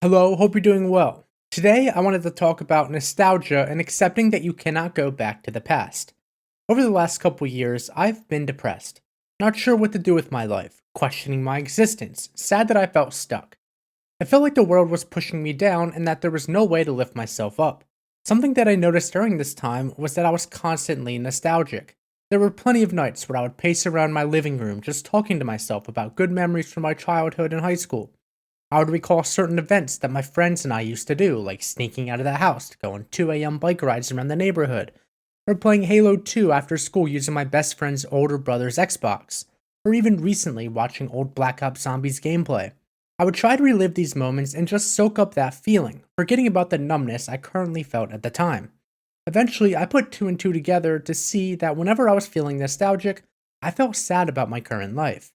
Hello, hope you're doing well. Today, I wanted to talk about nostalgia and accepting that you cannot go back to the past. Over the last couple years, I've been depressed, not sure what to do with my life, questioning my existence, sad that I felt stuck. I felt like the world was pushing me down and that there was no way to lift myself up. Something that I noticed during this time was that I was constantly nostalgic. There were plenty of nights where I would pace around my living room just talking to myself about good memories from my childhood and high school. I would recall certain events that my friends and I used to do, like sneaking out of the house to go on 2 a.m. bike rides around the neighborhood, or playing Halo 2 after school using my best friend's older brother's Xbox, or even recently watching old Black Ops Zombies gameplay. I would try to relive these moments and just soak up that feeling, forgetting about the numbness I currently felt at the time. Eventually, I put two and two together to see that whenever I was feeling nostalgic, I felt sad about my current life.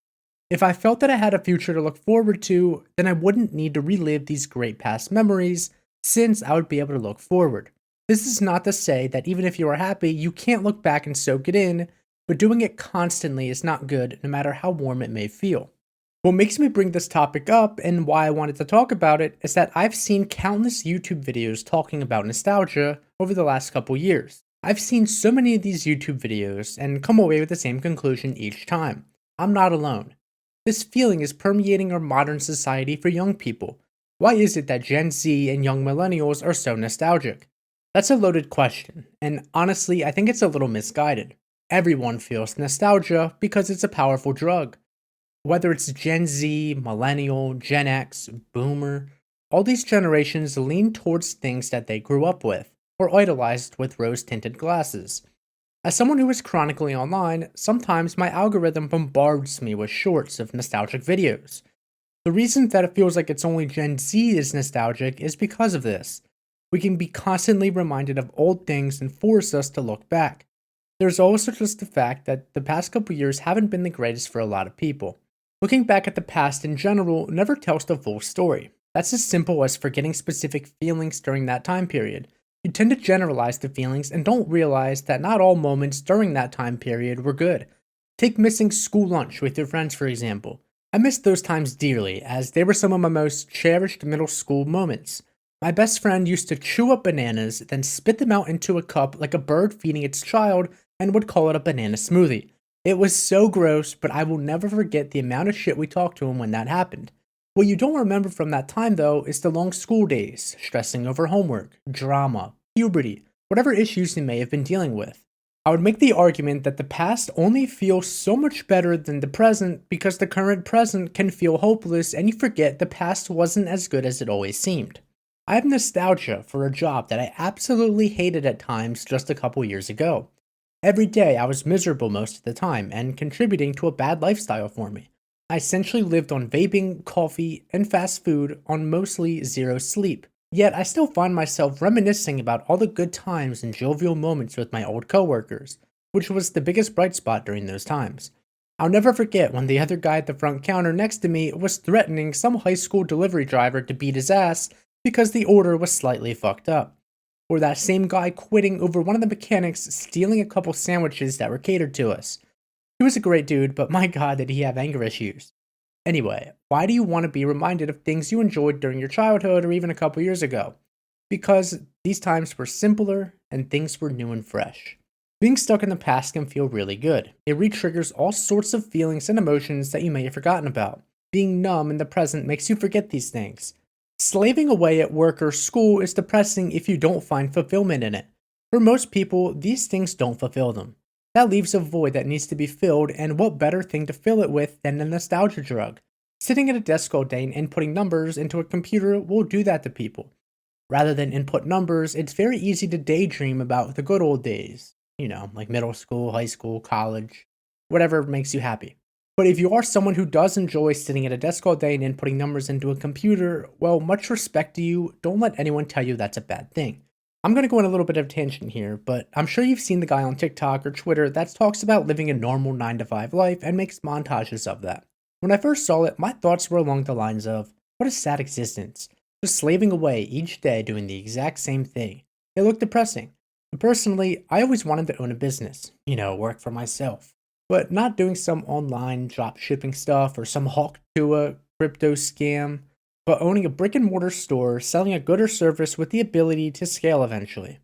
If I felt that I had a future to look forward to, then I wouldn't need to relive these great past memories, since I would be able to look forward. This is not to say that even if you are happy, you can't look back and soak it in, but doing it constantly is not good no matter how warm it may feel. What makes me bring this topic up and why I wanted to talk about it is that I've seen countless YouTube videos talking about nostalgia over the last couple years. I've seen so many of these YouTube videos and come away with the same conclusion each time. I'm not alone. This feeling is permeating our modern society for young people. Why is it that Gen Z and young millennials are so nostalgic? That's a loaded question, and honestly, I think it's a little misguided. Everyone feels nostalgia because it's a powerful drug. Whether it's Gen Z, Millennial, Gen X, Boomer, all these generations lean towards things that they grew up with, or idolized with rose tinted glasses. As someone who is chronically online, sometimes my algorithm bombards me with shorts of nostalgic videos. The reason that it feels like it's only Gen Z is nostalgic is because of this. We can be constantly reminded of old things and force us to look back. There's also just the fact that the past couple years haven't been the greatest for a lot of people. Looking back at the past in general never tells the full story. That's as simple as forgetting specific feelings during that time period. You tend to generalize the feelings and don't realize that not all moments during that time period were good. Take missing school lunch with your friends, for example. I miss those times dearly, as they were some of my most cherished middle school moments. My best friend used to chew up bananas, then spit them out into a cup like a bird feeding its child, and would call it a banana smoothie. It was so gross, but I will never forget the amount of shit we talked to him when that happened. What you don't remember from that time, though, is the long school days, stressing over homework, drama, puberty, whatever issues you may have been dealing with. I would make the argument that the past only feels so much better than the present because the current present can feel hopeless and you forget the past wasn't as good as it always seemed. I have nostalgia for a job that I absolutely hated at times just a couple years ago. Every day I was miserable most of the time and contributing to a bad lifestyle for me. I essentially lived on vaping, coffee, and fast food on mostly zero sleep. Yet I still find myself reminiscing about all the good times and jovial moments with my old coworkers, which was the biggest bright spot during those times. I'll never forget when the other guy at the front counter next to me was threatening some high school delivery driver to beat his ass because the order was slightly fucked up. Or that same guy quitting over one of the mechanics stealing a couple sandwiches that were catered to us. He was a great dude, but my god did he have anger issues. Anyway, why do you want to be reminded of things you enjoyed during your childhood or even a couple years ago? Because these times were simpler and things were new and fresh. Being stuck in the past can feel really good. It re-triggers all sorts of feelings and emotions that you may have forgotten about. Being numb in the present makes you forget these things. Slaving away at work or school is depressing if you don't find fulfillment in it. For most people, these things don't fulfill them. That leaves a void that needs to be filled, and what better thing to fill it with than a nostalgia drug? Sitting at a desk all day and inputting numbers into a computer will do that to people. Rather than input numbers, it's very easy to daydream about the good old days. Like middle school, high school, college, whatever makes you happy. But if you are someone who does enjoy sitting at a desk all day and inputting numbers into a computer, well, much respect to you. Don't let anyone tell you that's a bad thing. I'm going to go on a little bit of a tangent here, but I'm sure you've seen the guy on TikTok or Twitter that talks about living a normal 9 to 5 life and makes montages of that. When I first saw it, my thoughts were along the lines of, what a sad existence. Just slaving away each day doing the exact same thing. It looked depressing. But personally, I always wanted to own a business, work for myself. But not doing some online drop shipping stuff or some hawk to a crypto scam. but owning a brick and mortar store selling a good or service with the ability to scale eventually.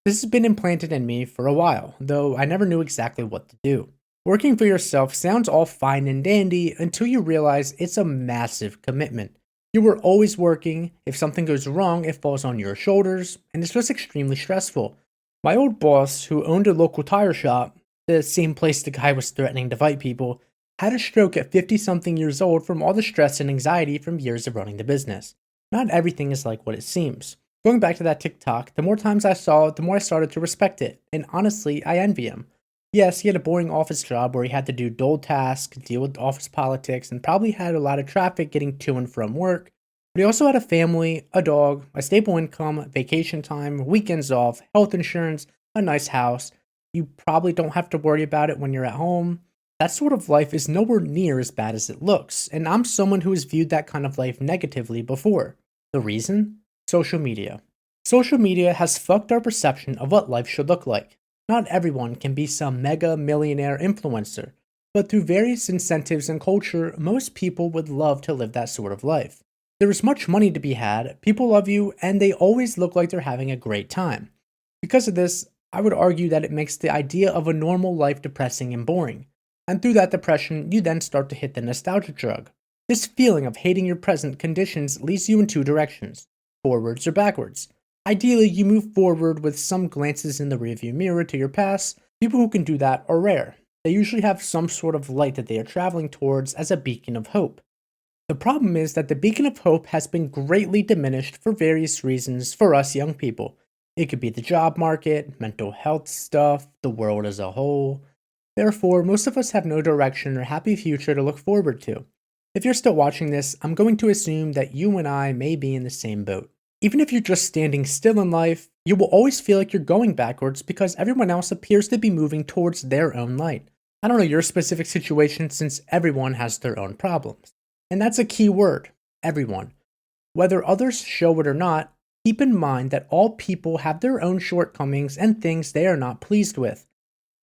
This has been implanted in me for a while, though I never knew exactly what to do. Working for yourself sounds all fine and dandy until you realize it's a massive commitment. You are always working. If something goes wrong, it falls on your shoulders, and it's just extremely stressful. My old boss, who owned a local tire shop, the same place the guy was threatening to fight people, had a stroke at 50 something years old from all the stress and anxiety from years of running the business. Not everything is like what it seems. Going back to that TikTok, the more times I saw it, the more I started to respect it, and honestly, I envy him. Yes, he had a boring office job where he had to do dull tasks, deal with office politics, and probably had a lot of traffic getting to and from work. But he also had a family, a dog, a stable income, vacation time, weekends off, health insurance, a nice house. You probably don't have to worry about it when you're at home. That sort of life is nowhere near as bad as it looks, and I'm someone who has viewed that kind of life negatively before. The reason? Social media. Social media has fucked our perception of what life should look like. Not everyone can be some mega millionaire influencer, but through various incentives and culture, most people would love to live that sort of life. There is much money to be had, people love you, and they always look like they're having a great time. Because of this, I would argue that it makes the idea of a normal life depressing and boring. And through that depression, you then start to hit the nostalgia drug. This feeling of hating your present conditions leads you in two directions, forwards or backwards. Ideally, you move forward with some glances in the rearview mirror to your past. People who can do that are rare. They usually have some sort of light that they are traveling towards as a beacon of hope. The problem is that the beacon of hope has been greatly diminished for various reasons for us young people. It could be the job market, mental health stuff, the world as a whole. Therefore, most of us have no direction or happy future to look forward to. If you're still watching this, I'm going to assume that you and I may be in the same boat. Even if you're just standing still in life, you will always feel like you're going backwards because everyone else appears to be moving towards their own light. I don't know your specific situation since everyone has their own problems. And that's a key word, everyone. Whether others show it or not, keep in mind that all people have their own shortcomings and things they are not pleased with.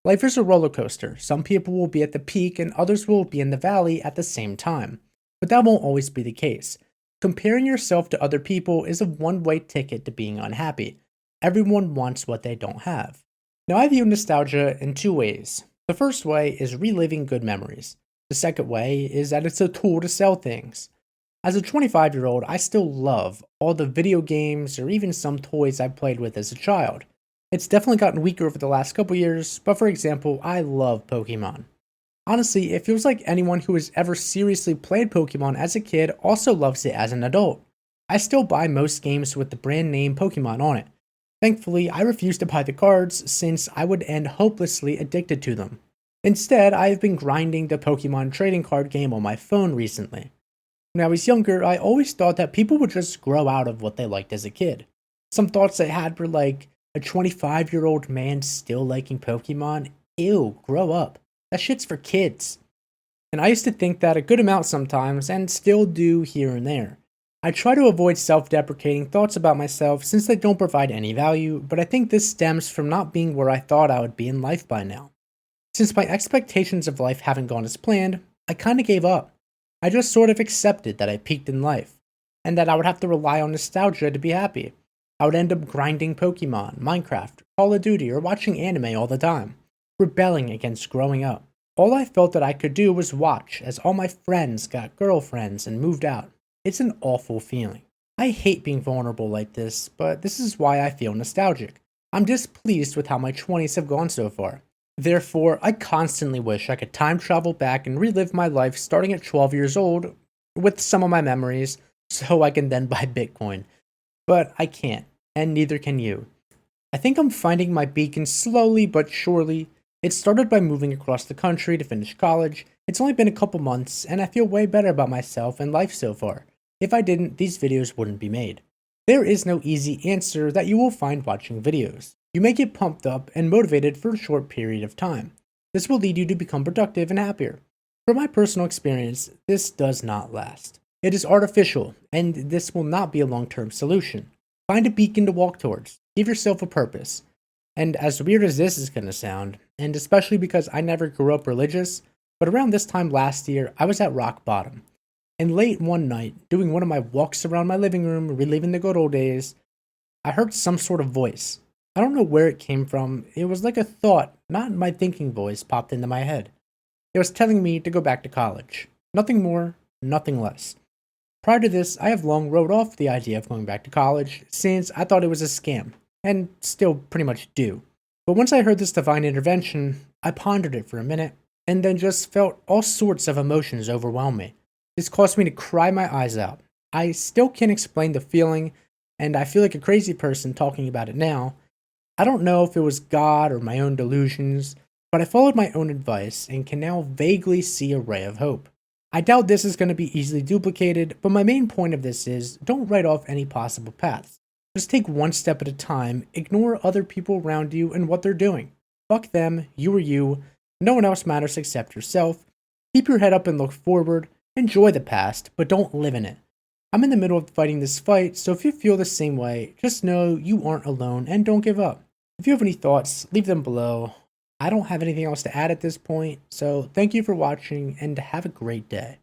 Life is a roller coaster. Some people will be at the peak and others will be in the valley at the same time. But that won't always be the case. Comparing yourself to other people is a one-way ticket to being unhappy. Everyone wants what they don't have. Now, I view nostalgia in two ways. The first way is reliving good memories. The second way is that it's a tool to sell things. As a 25-year-old, I still love all the video games or even some toys I played with as a child. It's definitely gotten weaker over the last couple years, but for example, I love Pokemon. Honestly, it feels like anyone who has ever seriously played Pokemon as a kid also loves it as an adult. I still buy most games with the brand name Pokemon on it. Thankfully, I refuse to buy the cards since I would end hopelessly addicted to them. Instead, I have been grinding the Pokemon trading card game on my phone recently. When I was younger, I always thought that people would just grow out of what they liked as a kid. Some thoughts I had were like, a 25-year-old man still liking Pokemon? Ew, grow up. That shit's for kids. And I used to think that a good amount sometimes, and still do here and there. I try to avoid self-deprecating thoughts about myself since they don't provide any value, but I think this stems from not being where I thought I would be in life by now. Since my expectations of life haven't gone as planned, I kinda gave up. I just sort of accepted that I peaked in life, and that I would have to rely on nostalgia to be happy. I would end up grinding Pokemon, Minecraft, Call of Duty, or watching anime all the time, rebelling against growing up. All I felt that I could do was watch as all my friends got girlfriends and moved out. It's an awful feeling. I hate being vulnerable like this, but this is why I feel nostalgic. I'm displeased with how my 20s have gone so far. Therefore, I constantly wish I could time travel back and relive my life starting at 12 years old with some of my memories so I can then buy Bitcoin. But I can't, and neither can you. I think I'm finding my beacon slowly but surely. It started by moving across the country to finish college. It's only been a couple months, and I feel way better about myself and life so far. If I didn't, these videos wouldn't be made. There is no easy answer that you will find watching videos. You may get pumped up and motivated for a short period of time. This will lead you to become productive and happier. From my personal experience, this does not last. It is artificial, and this will not be a long-term solution. Find a beacon to walk towards. Give yourself a purpose. And as weird as this is going to sound, and especially because I never grew up religious, but around this time last year, I was at rock bottom. And late one night, doing one of my walks around my living room, reliving the good old days, I heard some sort of voice. I don't know where it came from. It was like a thought, not my thinking voice, popped into my head. It was telling me to go back to college. Nothing more, nothing less. Prior to this, I have long wrote off the idea of going back to college, since I thought it was a scam, and still pretty much do. But once I heard this divine intervention, I pondered it for a minute, and then just felt all sorts of emotions overwhelm me. This caused me to cry my eyes out. I still can't explain the feeling, and I feel like a crazy person talking about it now. I don't know if it was God or my own delusions, but I followed my own advice and can now vaguely see a ray of hope. I doubt this is going to be easily duplicated, but my main point of this is don't write off any possible paths. Just take one step at a time, ignore other people around you and what they're doing. Fuck them, you are you, no one else matters except yourself. Keep your head up and look forward, enjoy the past, but don't live in it. I'm in the middle of fighting this fight, so if you feel the same way, just know you aren't alone and don't give up. If you have any thoughts, leave them below. I don't have anything else to add at this point, so thank you for watching and have a great day.